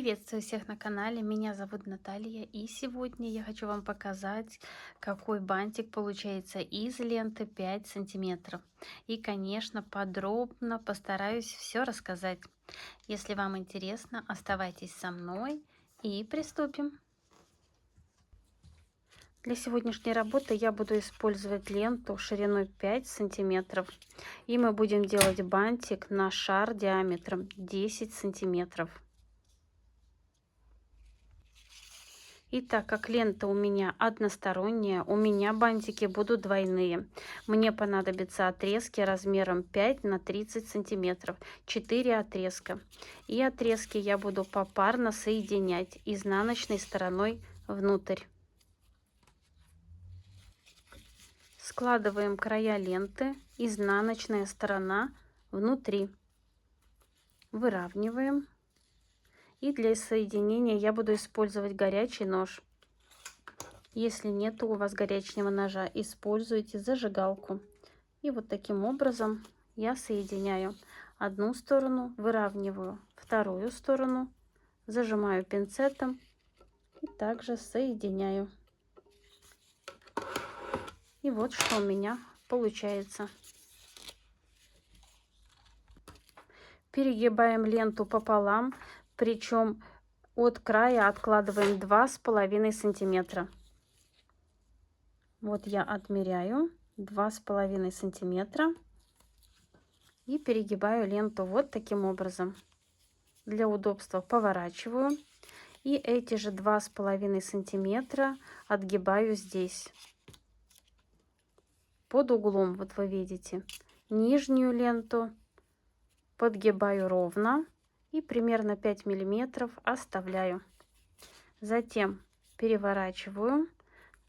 Приветствую всех на канале, меня зовут Наталья, и сегодня я хочу вам показать, какой бантик получается из ленты 5 сантиметров. И, конечно, подробно постараюсь все рассказать. Если вам интересно, оставайтесь со мной и приступим. Для сегодняшней работы я буду использовать ленту шириной 5 сантиметров. И мы будем делать бантик на шар диаметром 10 сантиметров. И так как лента у меня односторонняя, у меня бантики будут двойные. Мне понадобятся отрезки размером 5 на 30 сантиметров, 4 отрезка. И отрезки я буду попарно соединять изнаночной стороной внутрь. Складываем края ленты, изнаночная сторона внутри. Выравниваем. И для соединения я буду использовать горячий нож. Если нет у вас горячего ножа, используйте зажигалку. И вот таким образом я соединяю одну сторону, выравниваю вторую сторону, зажимаю пинцетом и также соединяю. И вот что у меня получается. Перегибаем ленту пополам, причем от края откладываем 2,5 сантиметра. Вот я отмеряю 2,5 сантиметра и перегибаю ленту вот таким образом. Для удобства поворачиваю и эти же 2,5 сантиметра отгибаю здесь под углом. Вот вы видите, нижнюю ленту подгибаю ровно и примерно 5 миллиметров оставляю. Затем переворачиваю,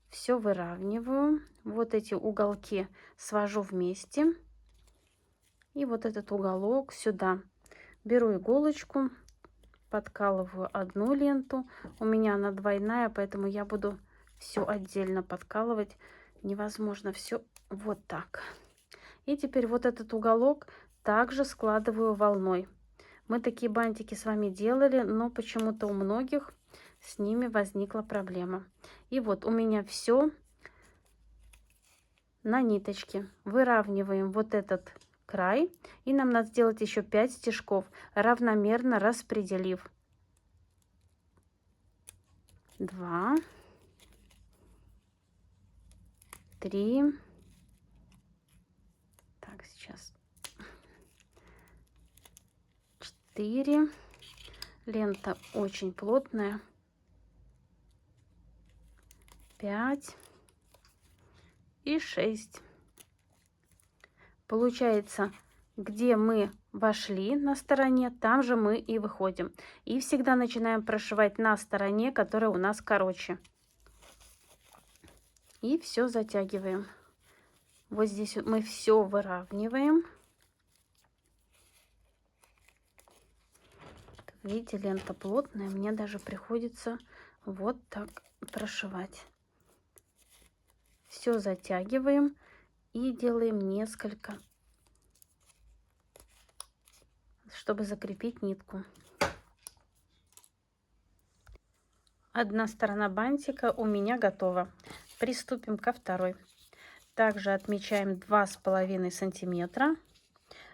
все выравниваю, вот эти уголки свожу вместе и вот этот уголок сюда. Беру иголочку, подкалываю одну ленту, у меня она двойная, поэтому я буду все отдельно подкалывать, невозможно все вот так. И теперь вот этот уголок также складываю волной. Мы такие бантики с вами делали, но почему-то у многих с ними возникла проблема. И вот у меня все на ниточке. Выравниваем вот этот край. И нам надо сделать еще 5 стежков, равномерно распределив. 2, 3. Так, сейчас 4. Лента очень плотная. 5 и 6. Получается, где мы вошли на стороне, там же мы и выходим. И всегда начинаем прошивать на стороне, которая у нас короче. И все затягиваем. Вот здесь мы все выравниваем. Видите, лента плотная, мне даже приходится вот так прошивать. Все затягиваем и делаем несколько, чтобы закрепить нитку. Одна сторона бантика у меня готова. Приступим ко второй. Также отмечаем 2,5 сантиметра,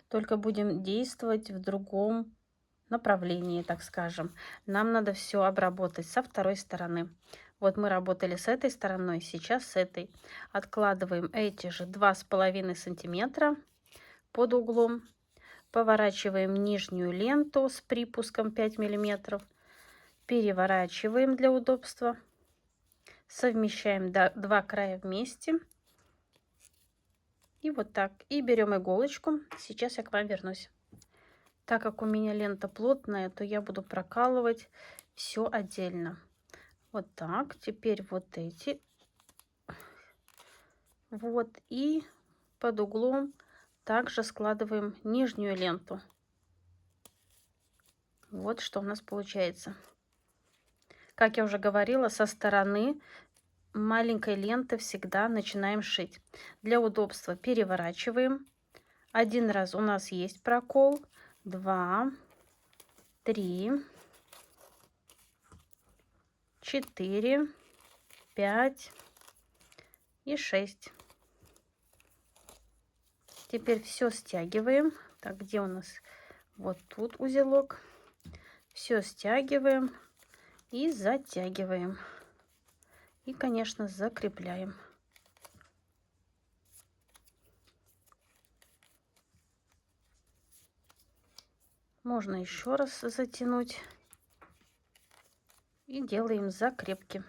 только будем действовать в другом направлении, так скажем. Нам надо все обработать со второй стороны. Вот мы работали с этой стороной, сейчас с этой. Откладываем эти же 2,5 сантиметра под углом. Поворачиваем нижнюю ленту с припуском 5 миллиметров. Переворачиваем для удобства. Совмещаем два края вместе. И вот так. И берем иголочку. Сейчас я к вам вернусь. Так как у меня лента плотная, то я буду прокалывать все отдельно. Вот так. Теперь вот эти. Вот. И под углом также складываем нижнюю ленту. Вот что у нас получается. Как я уже говорила, со стороны маленькой ленты всегда начинаем шить. Для удобства переворачиваем. Один раз у нас есть прокол. 2, 3, 4, 5 и 6. Теперь все стягиваем. Так, где у нас? Вот тут узелок. Все стягиваем и затягиваем. И, конечно, закрепляем. Можно еще раз затянуть. И делаем закрепки.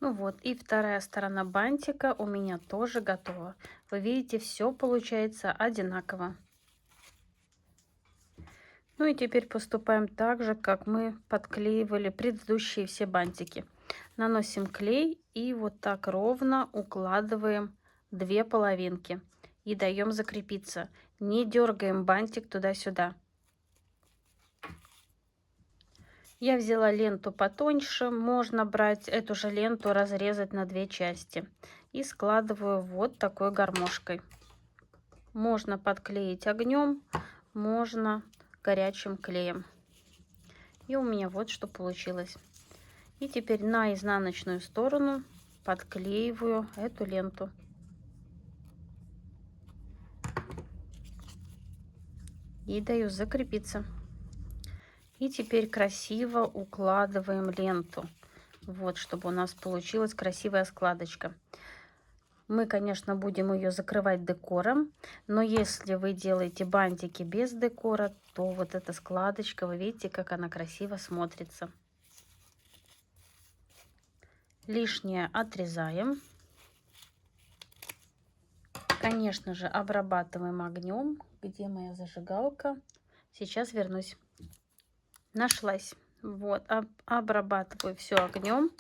Ну вот, и вторая сторона бантика у меня тоже готова. Вы видите, все получается одинаково. Ну и теперь поступаем так же, как мы подклеивали предыдущие все бантики. Наносим клей и вот так ровно укладываем две половинки. И даем закрепиться. Не дергаем бантик туда-сюда. Я взяла ленту потоньше, можно брать эту же ленту, разрезать на две части. И складываю вот такой гармошкой. Можно подклеить огнем, можно горячим клеем. И у меня вот что получилось. И теперь на изнаночную сторону подклеиваю эту ленту. И даю закрепиться. И теперь красиво укладываем ленту. Вот, чтобы у нас получилась красивая складочка. Мы, конечно, будем ее закрывать декором, но если вы делаете бантики без декора, то вот эта складочка, вы видите, как она красиво смотрится. Лишнее отрезаем. Конечно же, обрабатываем огнем. Где моя зажигалка? Сейчас вернусь. Нашлась. Вот, обрабатываю все огнем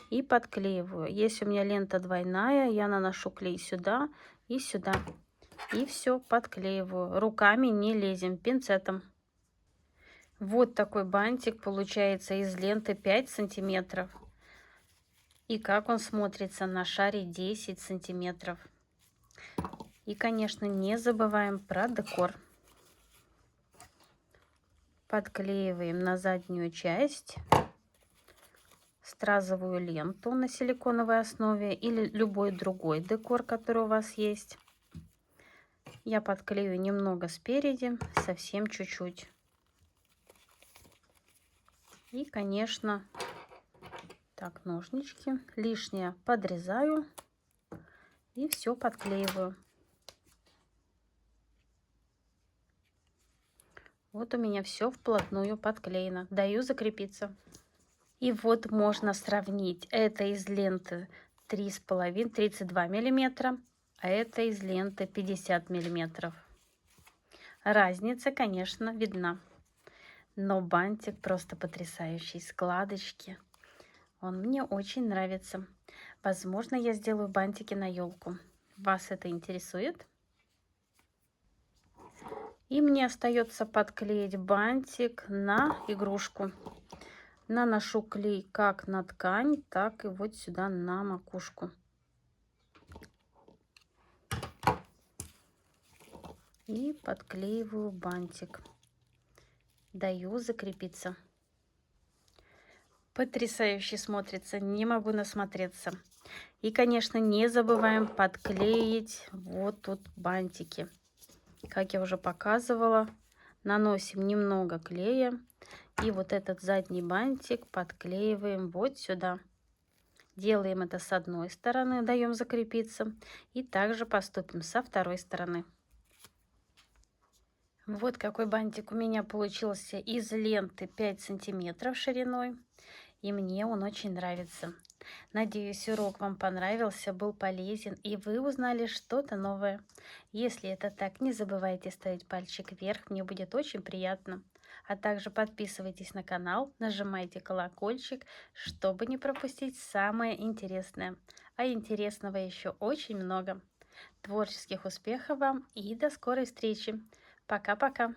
и подклеиваю. Если у меня лента двойная, я наношу клей сюда и сюда. И все подклеиваю. Руками не лезем, пинцетом. Вот такой бантик получается из ленты 5 сантиметров. И как он смотрится на шаре 10 сантиметров. И, конечно, не забываем про декор. Подклеиваем на заднюю часть стразовую ленту на силиконовой основе или любой другой декор, который у вас есть. Я подклею немного спереди, совсем чуть-чуть. И, конечно, так, ножнички, лишнее подрезаю и все подклеиваю. Вот у меня все вплотную подклеено. Даю закрепиться. И вот можно сравнить. Это из ленты 3,5, 32 миллиметра, а это из ленты 50 миллиметров. Разница, конечно, видна. Но бантик просто потрясающий. Складочки. Он мне очень нравится. Возможно, я сделаю бантики на елку. Вас это интересует? И мне остается подклеить бантик на игрушку. Наношу клей как на ткань, так и вот сюда на макушку. И подклеиваю бантик. Даю закрепиться. Потрясающе смотрится, не могу насмотреться. И, конечно, не забываем подклеить вот тут бантики. Как я уже показывала, наносим немного клея. И вот этот задний бантик подклеиваем вот сюда. Делаем это с одной стороны, даем закрепиться. И также поступим со второй стороны. Вот какой бантик у меня получился из ленты 5 сантиметров шириной. И мне он очень нравится. Надеюсь, урок вам понравился, был полезен и вы узнали что-то новое. Если это так, не забывайте ставить пальчик вверх, мне будет очень приятно. А также подписывайтесь на канал, нажимайте колокольчик, чтобы не пропустить самое интересное. А интересного еще очень много. Творческих успехов вам и до скорой встречи. Пока-пока.